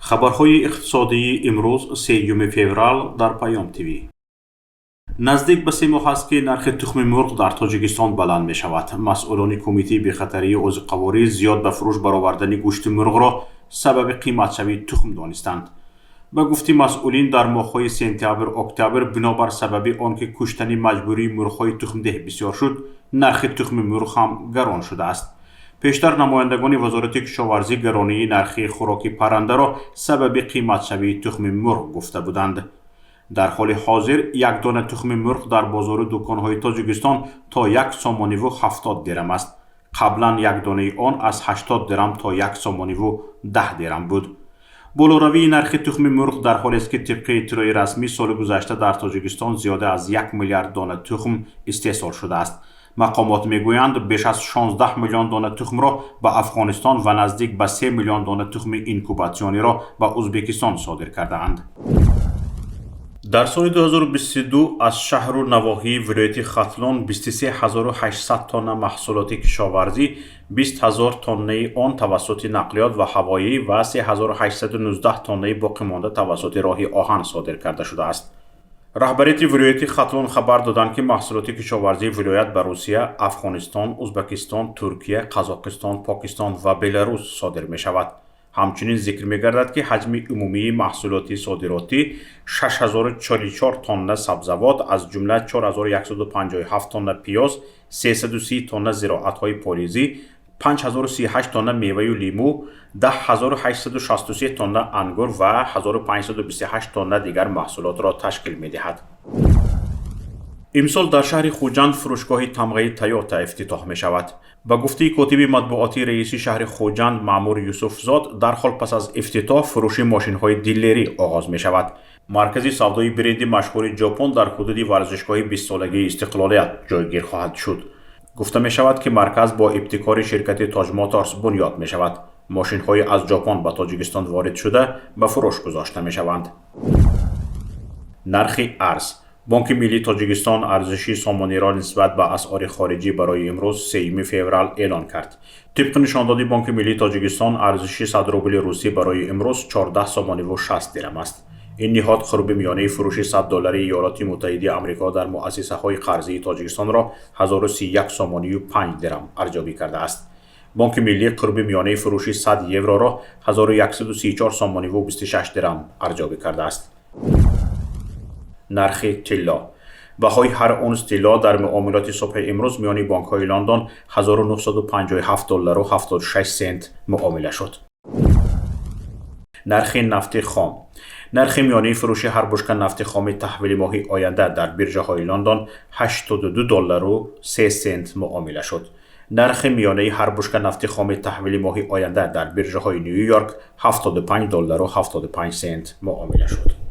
خبرهای اقتصادی امروز 3 فوریه در پیام تیوی. نزدیک به 3 ماه است که نرخ تخم مرغ در تاجیکستان بلند می شود. مسئولان کمیته بی‌خطری عضوقواری زیاد به فروش برآوردن گوشت مرغ را سبب قیمت شوی تخم دانستند. به گفته مسئولین در ماه‌های سپتامبر اکتبر بنابر سبب آنکه کشتن مجبوری مرغ‌های تخم ده بسیار شد، نرخ تخم مرغ هم گران شده است. پیشتر نمایندگان وزارت کشاورزی گرانی نرخ خوراک پرنده را سبب قیمت شوی تخم مرغ گفته بودند. در حال حاضر یک دانه تخم مرغ در بازار دکان‌های تاجیکستان تا 1 سومانی و 70 درم است. قبلا یک دانه آن از 80 درم تا 1 سومانی و 10 درم بود. بالاروی نرخ تخم مرغ در حالی است که طبق اطلاع رسمی سال گذشته در تاجیکستان زیاده از 1 میلیارد دانه تخم استحصال شده است. مقامات میگویند بیش از 16 میلیون دانه تخم را به افغانستان و نزدیک به 3 میلیون دانه تخم اینکوباسیونی را به ازبکستان صادر کرده اند. در سال 2022 از شهر و نواحی ولایت ختلان 23800 تن محصولات کشاورزی، 20000 تن آن توسط نقلیات و هوایی و 3819 تن باقی مانده توسط راه آهن صادر کرده شده است. رهبریت ولایت ختلان خبر دادند که محصولات کشاورزی ولایت به روسیه، افغانستان، ازبکستان، ترکیه، قزاقستان، پاکستان و بلاروس صادر می شود. همچنین ذکر می گردد که حجم عمومی محصولات صادراتی 6044 تن سبزیجات از جمله 4157 تن پیاز، 330 تن زراعت‌های پالیزی، 5038 تن میوه و لیمو، 10863 تن انگور و 1528 تن دیگر محصولات را تشکیل می دهد. امسال در شهر خوجند فروشگاه تمغه تویوتا افتتاح می شود. با گفته کاتب مطبوعاتی رئیس شهر خوجند مأمور یوسف زاد، در حال پس از افتتاح فروش ماشین های دیلری آغاز می شود. مرکز سودای برند مشهور ژاپن در حدود ورزشگاه 20 سالگی استقلالیت جایگیر خواهد شد. گفته می شود که مرکز با ابتکار شرکت تاج موتورز بنیاد می شود. ماشین های از ژاپن به تاجیکستان وارد شده به فروش گذاشته می شوند. نرخ ارز. بانک ملی تاجیکستان ارزش سامانی را نسبت به اسعار خارجی برای امروز 3 فوریه اعلان کرد. طبق نشاندهی بانک ملی تاجیکستان ارزش 100 روبل روسی برای امروز 14 سومانی و 60 درم است. این نهاد قرب میانه فروش 100 دلار ایالات متحده آمریکا در مؤسسه های قرضه تاجیکستان را 1031 سومانی و 5 درم ارزیابی کرده است. بانک ملی قرب میانه فروش 100 یورو را 1134 سومانی و 26 درم ارزیابی کرده است. نرخ طلا. بهای هر اونس طلا در معاملات صبح امروز میان بانک‌های لندن 1957 دلار و 76 سنت معامله شد. نرخ نفت خام. نرخ میانه فروش هر بشکه نفت خام تحویل ماه آینده در بیرژه‌های لندن 82 دلار و 3 سنت معامله شد. نرخ میانه هر بشکه نفت خام تحویل ماه آینده در بیرژه‌های نیویورک 75 دلار و 75 سنت معامله شد.